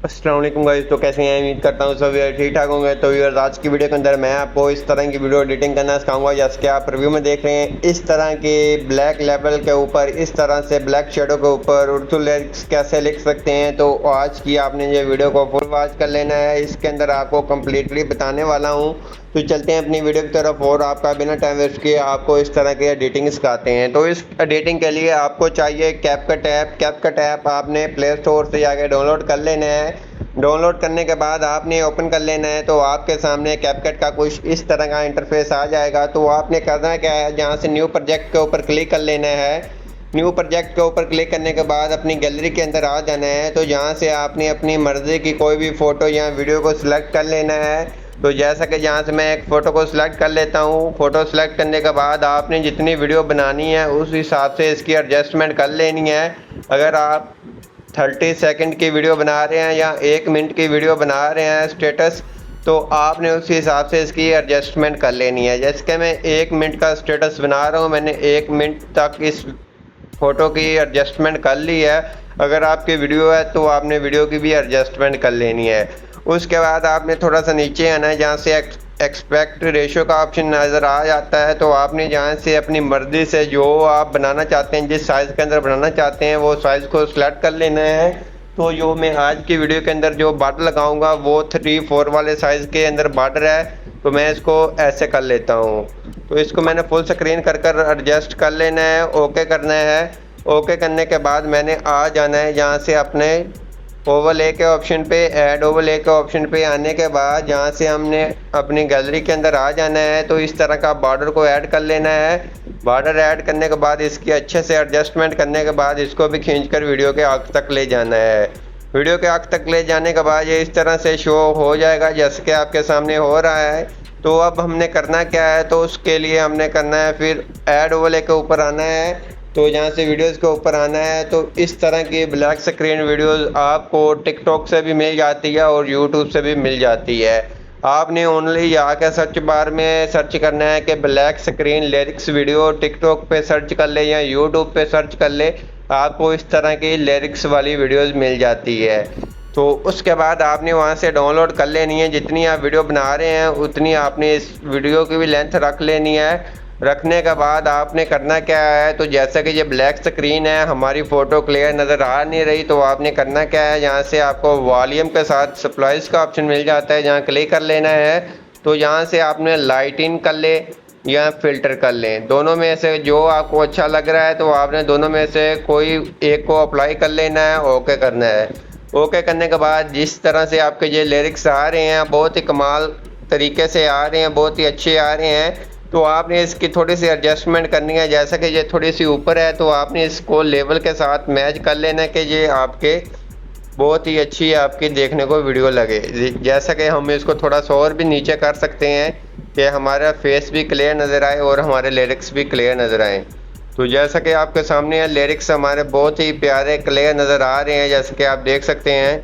अस्सलाम वालेकुम गाइस, तो कैसे हैं? उम्मीद करता हूँ सभी ठीक ठाक होंगे। तो व्यूअर्स, आज की वीडियो के अंदर मैं आपको इस तरह की वीडियो एडिटिंग करना सिखाऊंगा। जैसे कि आप रिव्यू में देख रहे हैं, इस तरह के ब्लैक लेवल के ऊपर, इस तरह से ब्लैक शेडो के ऊपर उर्दू लिरिक्स कैसे लिख सकते हैं। तो आज की आपने ये वीडियो को फुल वॉच कर लेना है, इसके अंदर आपको कम्प्लीटली बताने वाला हूँ। तो चलते हैं अपनी वीडियो की तरफ और आपका बिना टाइम वेस्ट किए आपको इस तरह की एडिटिंग सिखाते हैं। तो इस एडिटिंग के लिए आपको चाहिए कैपकट ऐप। कैपकट ऐप आपने प्ले स्टोर से जाके डाउनलोड कर लेना है। डाउनलोड करने के बाद आपने ओपन कर लेना है, तो आपके सामने कैपकट का कुछ इस तरह का इंटरफेस आ जाएगा। तो आपने करना क्या है, जहाँ से न्यू प्रोजेक्ट के ऊपर क्लिक कर लेना है। न्यू प्रोजेक्ट के ऊपर क्लिक करने के बाद अपनी गैलरी के अंदर आ जाना है। तो जहाँ से आपने अपनी मर्ज़ी की कोई भी फ़ोटो या वीडियो को सिलेक्ट कर लेना है। तो जैसा कि जहाँ से मैं एक फ़ोटो को सिलेक्ट कर लेता हूँ। फ़ोटो सिलेक्ट करने के बाद आपने जितनी वीडियो बनानी है उस हिसाब से इसकी एडजस्टमेंट कर लेनी है। अगर आप 30 सेकंड की वीडियो बना रहे हैं या 1 मिनट की वीडियो बना रहे हैं स्टेटस, तो आपने उस हिसाब से इसकी एडजस्टमेंट कर लेनी है। जैसे कि मैं 1 मिनट का स्टेटस बना रहा हूँ, मैंने 1 मिनट तक इस फ़ोटो की एडजस्टमेंट कर ली है। अगर आपकी वीडियो है तो आपने वीडियो की भी एडजस्टमेंट कर लेनी है। उसके बाद आपने थोड़ा सा नीचे आना है, जहाँ से एक्सपेक्ट रेशियो का ऑप्शन नज़र आ जाता है। तो आपने जहाँ से अपनी मर्ज़ी से जो आप बनाना चाहते हैं, जिस साइज़ के अंदर बनाना चाहते हैं, वो साइज़ को सिलेक्ट कर लेना है। तो जो मैं आज की वीडियो के अंदर जो बॉर्डर लगाऊंगा वो 3/4 वाले साइज़ के अंदर बॉर्डर है। तो मैं इसको ऐसे कर लेता हूँ। तो इसको मैंने फुल स्क्रीन कर एडजस्ट कर लेना है, ओके करना है। ओके करने के बाद मैंने आ जाना है यहाँ से अपने ओवरले के ऑप्शन पे। ऐड ओवरले के ऑप्शन पे आने के बाद जहाँ से हमने अपनी गैलरी के अंदर आ जाना है, तो इस तरह का बॉर्डर को ऐड कर लेना है। बॉर्डर ऐड करने के बाद इसकी अच्छे से एडजस्टमेंट करने के बाद इसको भी खींचकर वीडियो के आखिर तक ले जाना है। वीडियो के आखिर तक ले जाने के बाद ये इस तरह से शो हो जाएगा जैसे कि आपके सामने हो रहा है। तो अब हमने करना क्या है, तो उसके लिए हमने करना है फिर ऐड ओवरले के ऊपर आना है। तो यहाँ से वीडियोस के ऊपर आना है। तो इस तरह की ब्लैक स्क्रीन वीडियोस आपको टिकटॉक से भी मिल जाती है और यूट्यूब से भी मिल जाती है। आपने ओनली जाकर सर्च बार में सर्च करना है कि black screen lyrics video. TikTok पे सर्च कर ले या यूट्यूब पे सर्च कर ले, आपको इस तरह की लिरिक्स वाली वीडियोस मिल जाती है। तो उसके बाद आपने वहाँ से डाउनलोड कर लेनी है। जितनी आप वीडियो बना रहे हैं उतनी आपने इस वीडियो की भी लेंथ रख लेनी है। रखने के बाद आपने करना क्या है, तो जैसा कि ये ब्लैक स्क्रीन है, हमारी फ़ोटो क्लियर नज़र आ नहीं रही। तो आपने करना क्या है, यहाँ से आपको वॉल्यूम के साथ स्प्लाइस का ऑप्शन मिल जाता है, जहाँ क्लिक कर लेना है। तो यहाँ से आपने लाइटिंग कर ले या फ़िल्टर कर लें, दोनों में से जो आपको अच्छा लग रहा है तो आपने दोनों में से कोई एक को अप्लाई कर लेना है, ओके करना है। ओके करने के बाद जिस तरह से आपके ये लिरिक्स आ रहे हैं, बहुत ही कमाल तरीके से आ रहे हैं, बहुत ही अच्छे आ रहे हैं। तो आपने इसकी थोड़ी सी एडजस्टमेंट करनी है। जैसा कि ये थोड़ी सी ऊपर है, तो आपने इसको लेवल के साथ मैच कर लेना है कि ये आपके बहुत ही अच्छी आपकी देखने को वीडियो लगे। जैसा कि हम इसको थोड़ा सा और भी नीचे कर सकते हैं कि हमारा फेस भी क्लियर नज़र आए और हमारे लिरिक्स भी क्लियर नज़र आए। तो जैसा कि आपके सामने है, लिरिक्स हमारे बहुत ही प्यारे क्लियर नज़र आ रहे हैं, जैसे कि आप देख सकते हैं।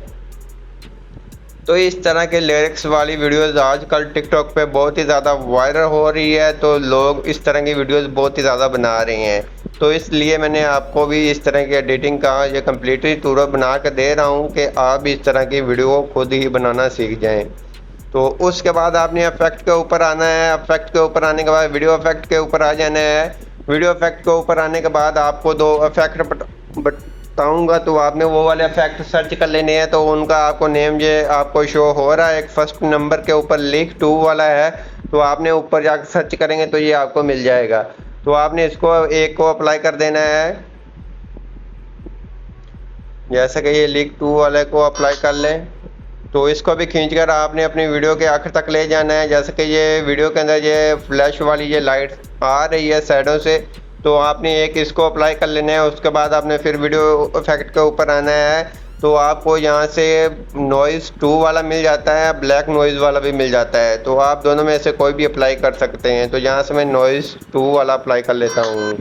तो इस तरह के लिरिक्स वाली वीडियोस आजकल टिकटॉक पे बहुत ही ज़्यादा वायरल हो रही है। तो लोग इस तरह की वीडियोस बहुत ही ज़्यादा बना रहे हैं। तो इसलिए मैंने आपको भी इस तरह की एडिटिंग का ये कम्प्लीटली टूर बना कर दे रहा हूँ कि आप इस तरह की वीडियो खुद ही बनाना सीख जाएँ। तो उसके बाद आपने इफेक्ट के ऊपर आना है। इफेक्ट के ऊपर आने के बाद वीडियो इफेक्ट के ऊपर आ जाना है। वीडियो इफेक्ट के ऊपर आने के बाद आपको 2 इफेक्ट बताऊंगा, तो आपने वो वाले इफेक्ट सर्च कर लेने हैं। तो उनका आपको नेम ये आपको शो हो रहा है, एक फर्स्ट नंबर के ऊपर लीक 2 वाला है। तो आपने ऊपर जाकर सर्च करेंगे तो ये आपको मिल जाएगा। तो आपने इसको एक को अप्लाई कर देना है, जैसे कि ये लीक 2 वाले को अप्लाई कर लें। तो इसको भी खींचकर आपने अपनी वीडियो के आखिर तक ले जाना है। जैसे कि ये वीडियो के अंदर ये फ्लैश वाली ये लाइट आ रही है साइडों से, तो आपने एक इसको अप्लाई कर लेना है। उसके बाद आपने फिर वीडियो इफेक्ट के ऊपर आना है। तो आपको यहाँ से नॉइज़ 2 वाला मिल जाता है, ब्लैक नॉइज़ वाला भी मिल जाता है। तो आप दोनों में से कोई भी अप्लाई कर सकते हैं। तो यहाँ से मैं नॉइज़ 2 वाला अप्लाई कर लेता हूँ।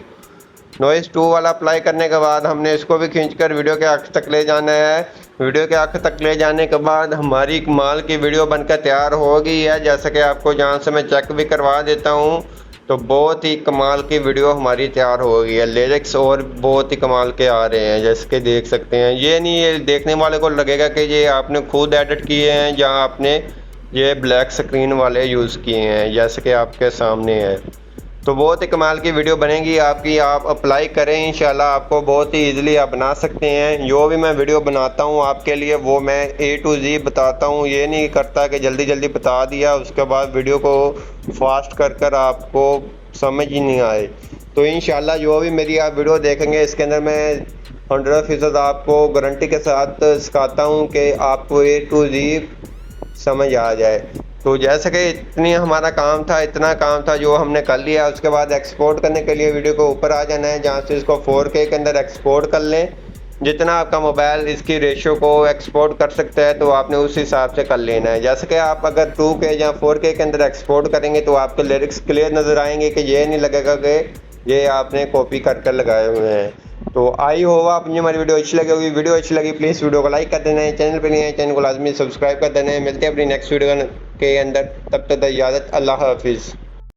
नॉइज़ 2 वाला अप्लाई करने के बाद हमने इसको भी खींचकर वीडियो के आखिर तक ले जाना है। वीडियो के आखिर तक ले जाने के बाद हमारी कमाल की वीडियो बनकर तैयार हो गई है। जैसे कि आपको जहाँ से मैं चेक भी करवा देता हूँ, तो बहुत ही कमाल की वीडियो हमारी तैयार हो गई है। लिरिक्स और बहुत ही कमाल के आ रहे हैं, जैसे कि देख सकते हैं। ये नहीं, ये देखने वाले को लगेगा कि ये आपने खुद एडिट किए हैं या आपने ये ब्लैक स्क्रीन वाले यूज़ किए हैं, जैसे कि आपके सामने है। तो बहुत ही कमाल की वीडियो बनेगी आपकी, आप अप्लाई करें इंशाल्लाह, आपको बहुत ही इजीली आप बना सकते हैं। जो भी मैं वीडियो बनाता हूँ आपके लिए वो मैं A to Z बताता हूँ, ये नहीं करता कि जल्दी जल्दी बता दिया उसके बाद वीडियो को फास्ट कर आपको समझ ही नहीं आए। तो इंशाल्लाह जो भी मेरी आप वीडियो देखेंगे इसके अंदर मैं 100% आपको गारंटी के साथ सिखाता हूँ कि आपको A to Z समझ आ जाए। तो जैसे कि इतना काम था जो हमने कर लिया। उसके बाद एक्सपोर्ट करने के लिए वीडियो को ऊपर आ जाना है, जहाँ से इसको 4K के अंदर एक्सपोर्ट कर लें। जितना आपका मोबाइल इसकी रेशियो को एक्सपोर्ट कर सकता है तो आपने उस हिसाब से कर लेना है। जैसे कि आप अगर 2K या 4K के अंदर एक्सपोर्ट करेंगे तो आपके लिरिक्स क्लियर नज़र आएंगे कि ये नहीं लगेगा कि ये आपने कॉपी कर लगाए हुए हैं। तो आई होप आपने हमारी वीडियो अच्छी लगी होगी। वीडियो अच्छी लगी प्लीज़ वीडियो को लाइक कर देना है, चैनल पर नहीं है चैनल को लाजमी सब्सक्राइब कर देना है। मिलते हैं अपनी नेक्स्ट वीडियो के अंदर, तब तक इजाज़त, अल्लाह हाफिज़।